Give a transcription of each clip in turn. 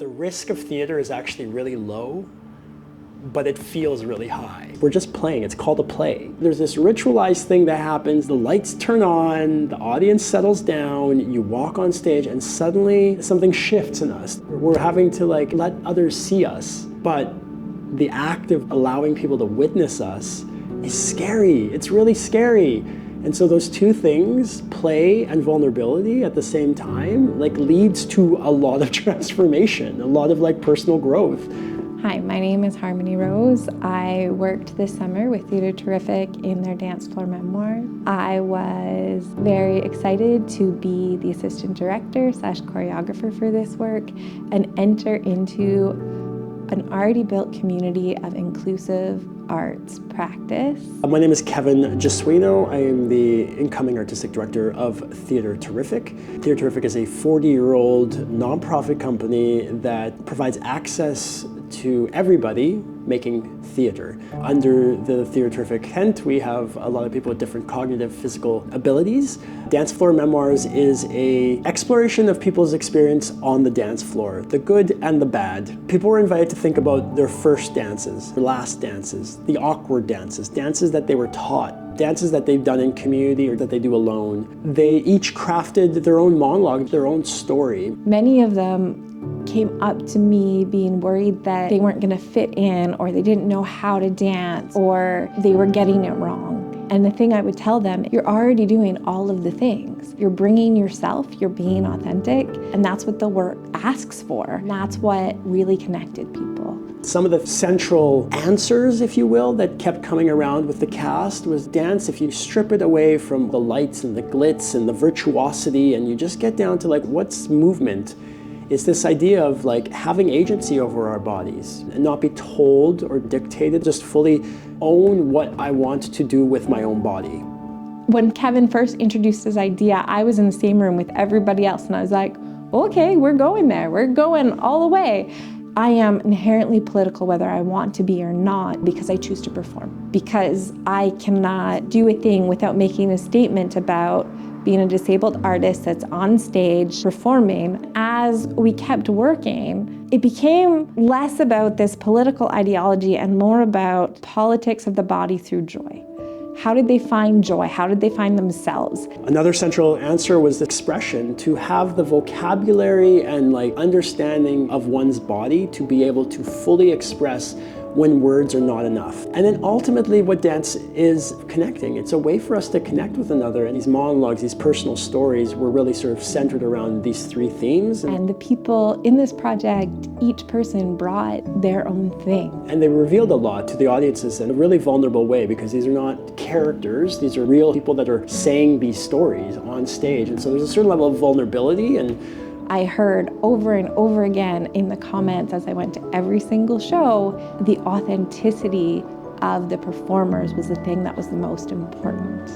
The risk of theater is actually really low, but it feels really high. We're just playing, it's called a play. There's this ritualized thing that happens, the lights turn on, the audience settles down, you walk on stage, and suddenly something shifts in us. We're having to let others see us, but the act of allowing people to witness us is scary. It's really scary. And so those two things, play and vulnerability at the same time, leads to a lot of transformation, a lot of personal growth. Hi, my name is Harmony Rose. I worked this summer with Theatre Terrific in their Dance Floor Memoirs. I was very excited to be the assistant director / choreographer for this work and enter into an already built community of inclusive arts practice. My name is Kevin Gesuino. I am the incoming artistic director of Theatre Terrific. Theatre Terrific is a 40-year-old nonprofit company that provides access to everybody making theater. Under the Theatre Terrific tent, we have a lot of people with different cognitive, physical abilities. Dance Floor Memoirs is an exploration of people's experience on the dance floor, the good and the bad. People were invited to think about their first dances, their last dances, the awkward dances, dances that they were taught, dances that they've done in community or that they do alone. They each crafted their own monologue, their own story. Many of them came up to me being worried that they weren't going to fit in, or they didn't know how to dance, or they were getting it wrong. And the thing I would tell them, you're already doing all of the things. You're bringing yourself, you're being authentic, and that's what the work asks for. And that's what really connected people. Some of the central answers, if you will, that kept coming around with the cast was dance. If you strip it away from the lights and the glitz and the virtuosity, and you just get down to what's movement, it's this idea of having agency over our bodies and not be told or dictated, just fully own what I want to do with my own body. When Kevin first introduced his idea, I was in the same room with everybody else, and I was like, okay, we're going there. We're going all the way. I am inherently political whether I want to be or not, because I choose to perform. Because I cannot do a thing without making a statement about being a disabled artist that's on stage performing. As we kept working, it became less about this political ideology and more about politics of the body through joy. How did they find joy? How did they find themselves? Another central answer was the expression, to have the vocabulary and understanding of one's body to be able to fully express when words are not enough. And then ultimately what dance is connecting. It's a way for us to connect with another, and these monologues, these personal stories were really sort of centered around these three themes. And the people in this project, each person brought their own thing. And they revealed a lot to the audiences in a really vulnerable way, because these are not characters, these are real people that are saying these stories on stage. And so there's a certain level of vulnerability. And I heard over and over again in the comments as I went to every single show, the authenticity of the performers was the thing that was the most important.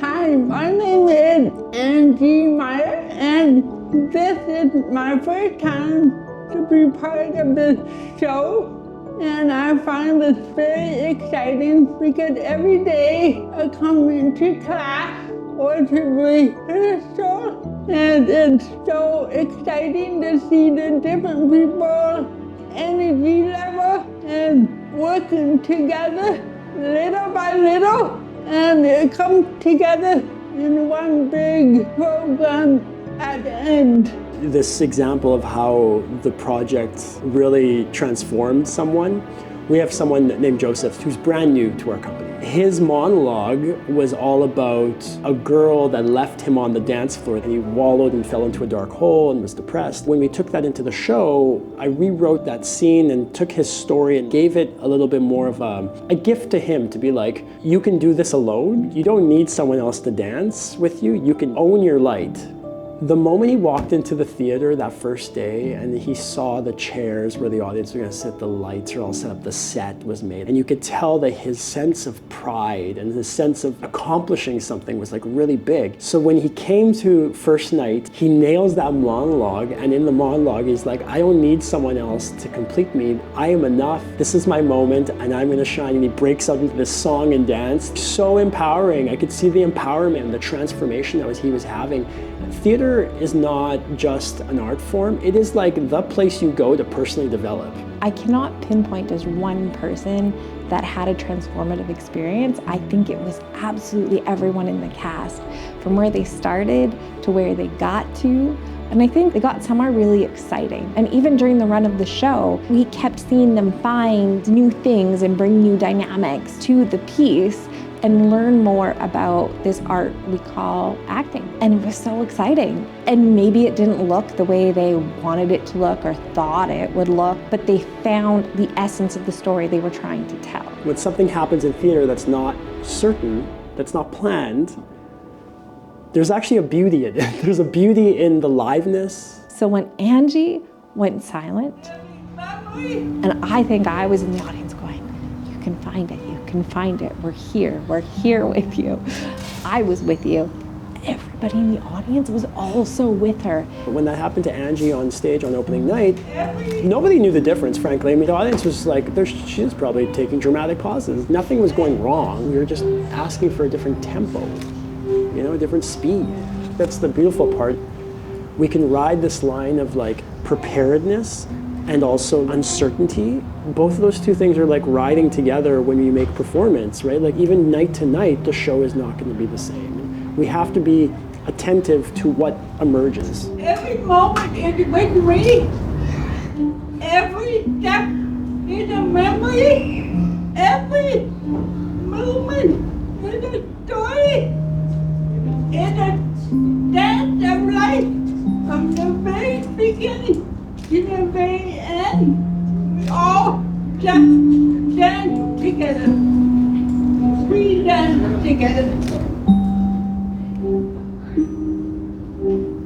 Hi, my name is Angie Meyer, and this is my first time to be part of this show. And I find this very exciting because every day I come into class or to rehearsal, and it's so exciting to see the different people, energy level, and working together little by little, and it comes together in one big program at the end. This example of how the project really transformed someone. We have someone named Joseph who's brand new to our company. His monologue was all about a girl that left him on the dance floor, and he wallowed and fell into a dark hole and was depressed. When we took that into the show, I rewrote that scene and took his story and gave it a little bit more of a gift to him, to be like, you can do this alone. You don't need someone else to dance with you. You can own your light. The moment he walked into the theater that first day and he saw the chairs where the audience were going to sit, the lights are all set up, the set was made, and you could tell that his sense of pride and his sense of accomplishing something was really big. So when he came to first night, he nails that monologue, and in the monologue he's like, I don't need someone else to complete me. I am enough. This is my moment and I'm going to shine. And he breaks out into this song and dance. So empowering. I could see the empowerment and the transformation that he was having. Theater theater is not just an art form, it is like the place you go to personally develop. I cannot pinpoint as one person that had a transformative experience. I think it was absolutely everyone in the cast, from where they started to where they got to. And I think they got somewhere really exciting. And even during the run of the show, we kept seeing them find new things and bring new dynamics to the piece and learn more about this art we call acting. And it was so exciting. And maybe it didn't look the way they wanted it to look or thought it would look, but they found the essence of the story they were trying to tell. When something happens in theater that's not certain, that's not planned, there's actually a beauty in it. There's a beauty in the liveness. So when Angie went silent, and I think I was in the audience going, you can find it, you can find it, we're here with you. I was with you. Everybody in the audience was also with her. When that happened to Angie on stage on opening night, nobody knew the difference, frankly. I mean, the audience was like, she was probably taking dramatic pauses. Nothing was going wrong. We were just asking for a different tempo, you know, a different speed. That's the beautiful part. We can ride this line of like preparedness and also uncertainty. Both of those two things are like riding together when we make performance, right? Like even night to night, the show is not going to be the same. We have to be attentive to what emerges. Every moment is with me. Every step is a memory. Every moment is a story. It's a dance of life from the very beginning to the very end. We all just dance together. We dance together.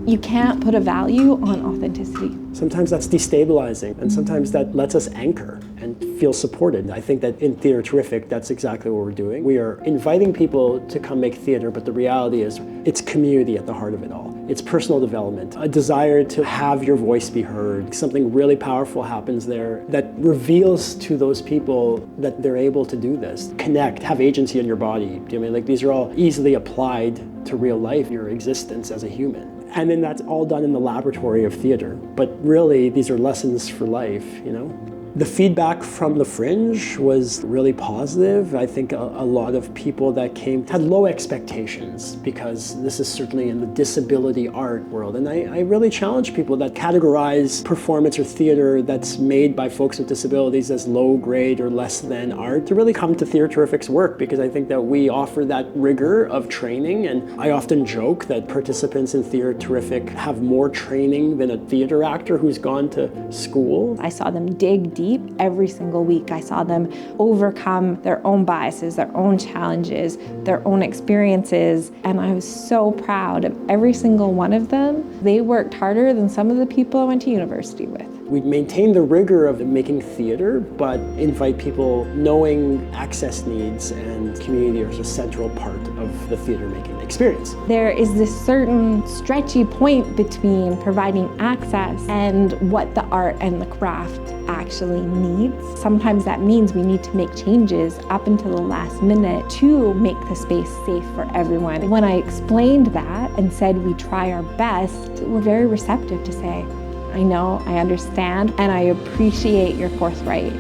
You can't put a value on authenticity. Sometimes that's destabilizing, and sometimes that lets us anchor and feel supported. I think that in Theatre Terrific, that's exactly what we're doing. We are inviting people to come make theater, but the reality is it's community at the heart of it all. It's personal development, a desire to have your voice be heard. Something really powerful happens there that reveals to those people that they're able to do this. Connect, have agency in your body. Do you know what I mean? Like these are all easily applied to real life, your existence as a human. And then that's all done in the laboratory of theater. But really, these are lessons for life, you know? The feedback from the Fringe was really positive. I think a lot of people that came had low expectations because this is certainly in the disability art world. And I really challenge people that categorize performance or theater that's made by folks with disabilities as low grade or less than art to really come to Theatre Terrific's work, because I think that we offer that rigor of training. And I often joke that participants in Theatre Terrific have more training than a theater actor who's gone to school. I saw them dig deep every single week. I saw them overcome their own biases, their own challenges, their own experiences, and I was so proud of every single one of them. They worked harder than some of the people I went to university with. We maintain the rigor of making theater, but invite people knowing access needs and community is a central part of the theater making experience. There is this certain stretchy point between providing access and what the art and the craft actually needs. Sometimes that means we need to make changes up until the last minute to make the space safe for everyone. When I explained that and said we try our best, we're very receptive to say, I know, I understand, and I appreciate your forthright.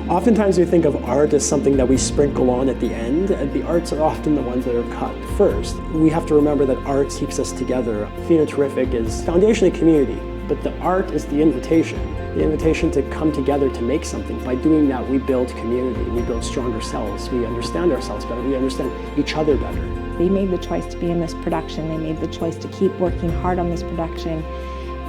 Oftentimes we think of art as something that we sprinkle on at the end, and the arts are often the ones that are cut first. We have to remember that art keeps us together. Theatre Terrific is foundationally community, but the art is the invitation to come together to make something. By doing that, we build community, we build stronger selves, we understand ourselves better, we understand each other better. They made the choice to be in this production, they made the choice to keep working hard on this production.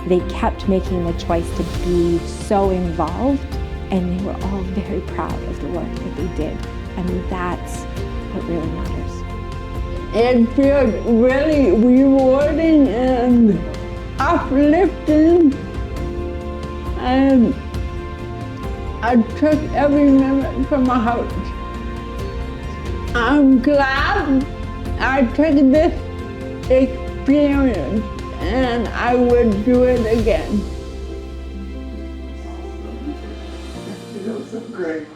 They kept making the choice to be so involved, and they were all very proud of the work that they did. And that's what really matters. It feels really rewarding and uplifting, and I took every minute from my heart. I'm glad I took this experience, and I would do it again. That was so great.